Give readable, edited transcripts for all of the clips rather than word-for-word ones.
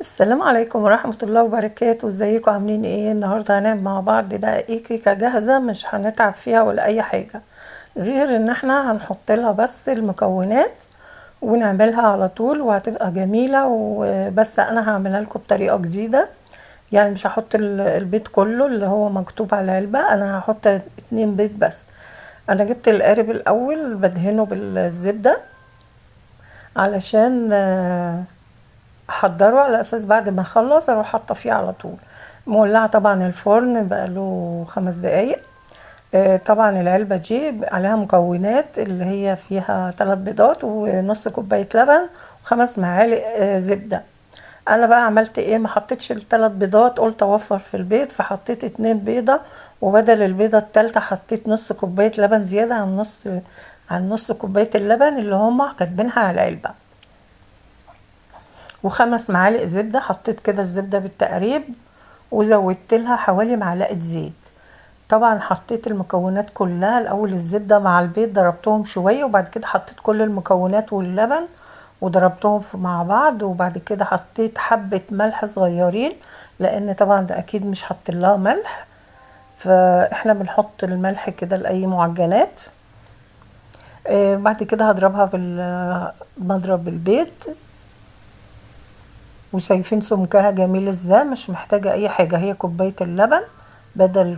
السلام عليكم ورحمة الله وبركاته. ازيكم عاملين ايه؟ النهاردة هنعمل مع بعض بقى ايه كيكة جاهزة مش هنتعب فيها ولا اي حاجة، غير ان احنا هنحط لها بس المكونات ونعملها على طول وهتبقى جميلة. وبس انا هعملها لكم بطريقة جديدة، يعني مش هحط البيض كله اللي هو مكتوب على العلبة، انا هحط 2 بيض بس. انا جبت القارب الاول بدهنه بالزبدة علشان احضره على اساس بعد ما اخلص اروح حاطه فيه على طول. مولعه طبعا الفرن بقاله 5 دقايق. طبعا العلبه دي عليها مكونات اللي هي فيها 3 بيضات ونص كوبايه لبن و5 معالق زبده. انا بقى عملت ايه؟ ما حطيتش ال3 بيضات، قلت اوفر في البيض فحطيت 2 بيضه، وبدل البيضه التالتة حطيت نص كوبايه لبن زياده عن نص كوبايه اللبن اللي هما كاتبينها على العلبه، و5 معالق زبدة. حطيت كده الزبدة بالتقريب وزودت لها حوالي معلقة زيت. طبعا حطيت المكونات كلها الاول، الزبدة مع البيض ضربتهم شوية، وبعد كده حطيت كل المكونات واللبن وضربتهم مع بعض، وبعد كده حطيت حبة ملح صغيرين لان طبعا ده اكيد مش حط لها ملح، فاحنا بنحط الملح كده لاي معجنات. بعد كده هضربها بالمضرب البيض، وشايفين سمكها جميل ازاي، مش محتاجة اي حاجة. هي كوباية اللبن بدل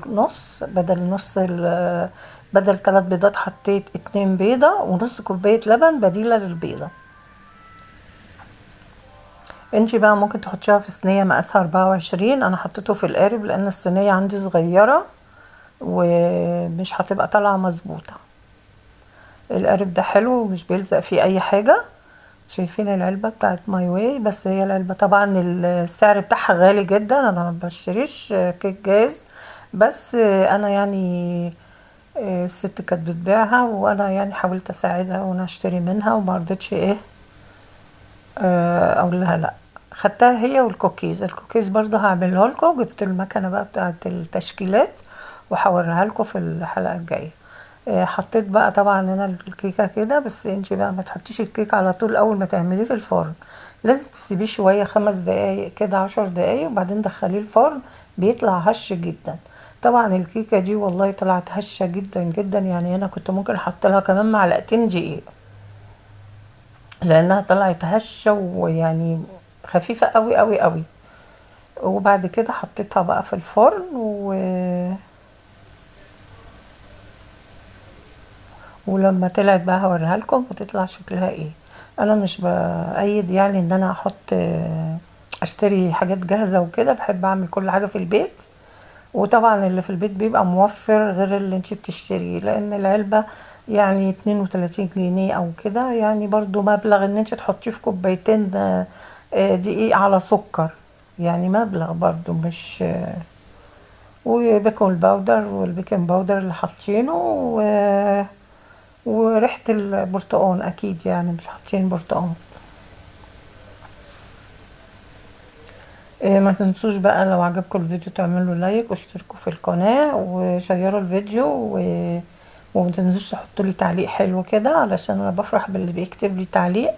3 بيضات حطيت 2 بيضة، ونص كوباية لبن بديلة للبيضة. انتي بقى ممكن تحطيها في صينية مقاسها 24، انا حطيته في القارب لان الصينية عندي صغيرة ومش هتبقى طالعة مظبوطة. القارب ده حلو ومش بيلزق فيه اي حاجة. شايفين العلبة بتاعت ماي واي، بس هي العلبة طبعا السعر بتاعها غالي جدا، انا ما بشتريش كيك جاهز، بس انا يعني الست كانت بتبيعها وانا يعني حاولت اساعدها وانا اشتري منها وما رضيتش ايه اقول لها لا. خدتها هي الكوكيز برضه هعملها لكم، جبت المكنه بقى بتاعت التشكيلات وهوريها لكم في الحلقه الجايه. حطيت بقى طبعا هنا الكيكه كده، بس انتي بقى ما تحطيش الكيك على طول اول ما تعمليه في الفرن، لازم تسيبيه شويه 5 دقايق كده 10 دقايق وبعدين دخليه الفرن، بيطلع هش جدا. طبعا الكيكه دي والله طلعت هشه جدا جدا، يعني انا كنت ممكن احط لها كمان معلقتين دقيق لانها طلعت هشه ويعني خفيفه قوي قوي قوي. وبعد كده حطيتها بقى في الفرن ولما طلعت بقى هوريها لكم هتطلع شكلها ايه. انا مش بايد يعني ان انا احط اشتري حاجات جاهزه وكده، بحب اعمل كل حاجه في البيت، وطبعا اللي في البيت بيبقى موفر غير اللي انتي بتشتريه، لان العلبه يعني 32 جنيه او كده، يعني برضو مبلغ ان انتي تحطيه في كوبايتين دقيق على سكر، يعني مبلغ برضو مش وبيكنج باودر والبيكنج باودر اللي حاطينه وريحة البرتقال اكيد، يعني مش حاطين برتقال. ما تنسوش بقى لو عجبكم الفيديو تعملوا لايك واشتركوا في القناة وشيروا الفيديو وما تنسوش تحطوا لي تعليق حلو كده علشان انا بفرح باللي بيكتب لي تعليق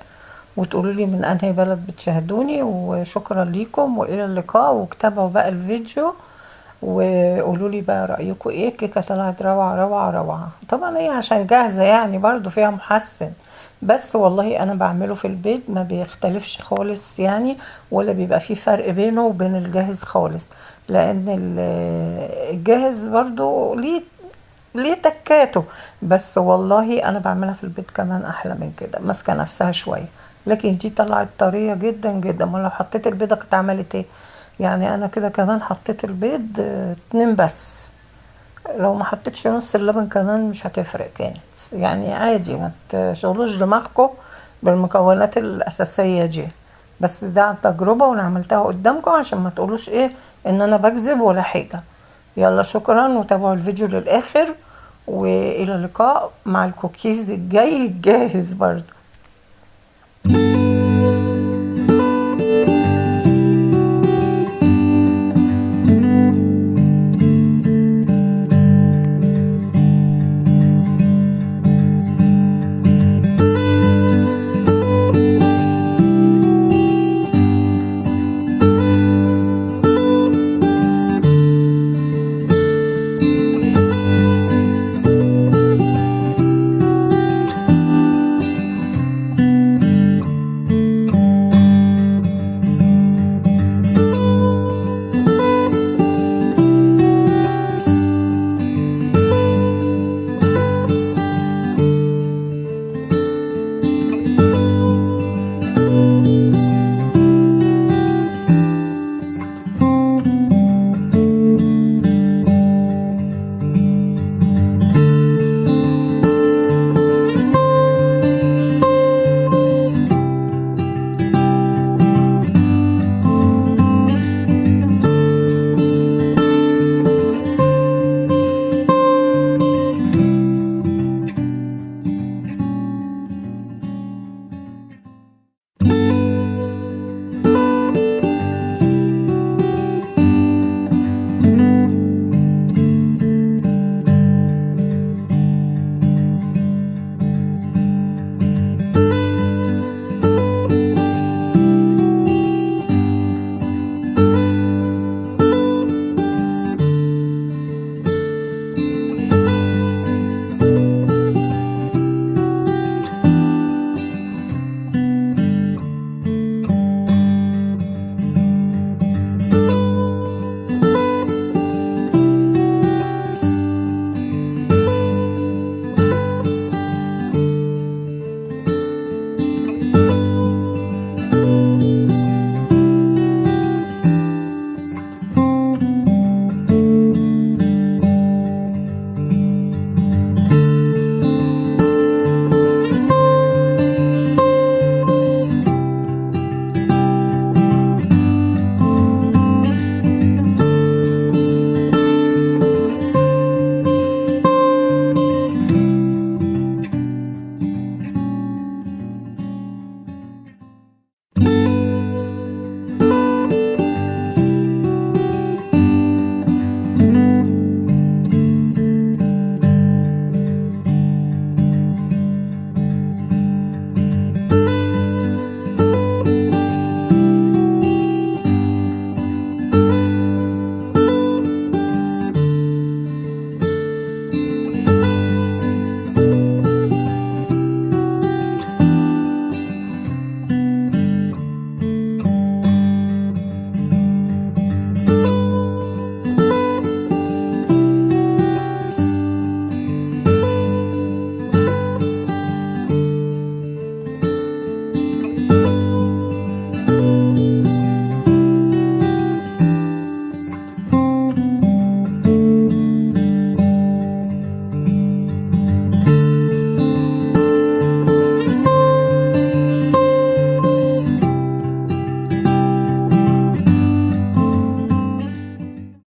وتقولوا لي من انهي بلد بتشاهدوني. وشكرا ليكم والى اللقاء، وتابعوا بقى الفيديو وقولوا لي بقى رايكم ايه. الكيكه طلعت روعه روعه روعه، طبعا هي عشان جاهزه يعني برضو فيها محسن، بس والله انا بعمله في البيت ما بيختلفش خالص يعني، ولا بيبقى فيه فرق بينه وبين الجاهز خالص، لان الجاهز برضو ليه تكاته، بس والله انا بعملها في البيت كمان احلى من كده، ماسكه نفسها شويه. لكن دي طلعت طريه جدا جدا، ما لو حطيت البيضه كنت عملت ايه؟ يعني انا كده كمان حطيت البيض 2 بس، لو ما حطيتش نص اللبن كمان مش هتفرق، كانت يعني عادي، ما تشغلوش دماغكم بالمكونات الاساسيه دي، بس ده عن تجربه وانا عملتها قدامكم عشان ما تقولوش ايه ان انا بكذب ولا حاجه. يلا شكرا وتابعوا الفيديو للاخر، والى اللقاء مع الكوكيز الجاي الجاهز برضو.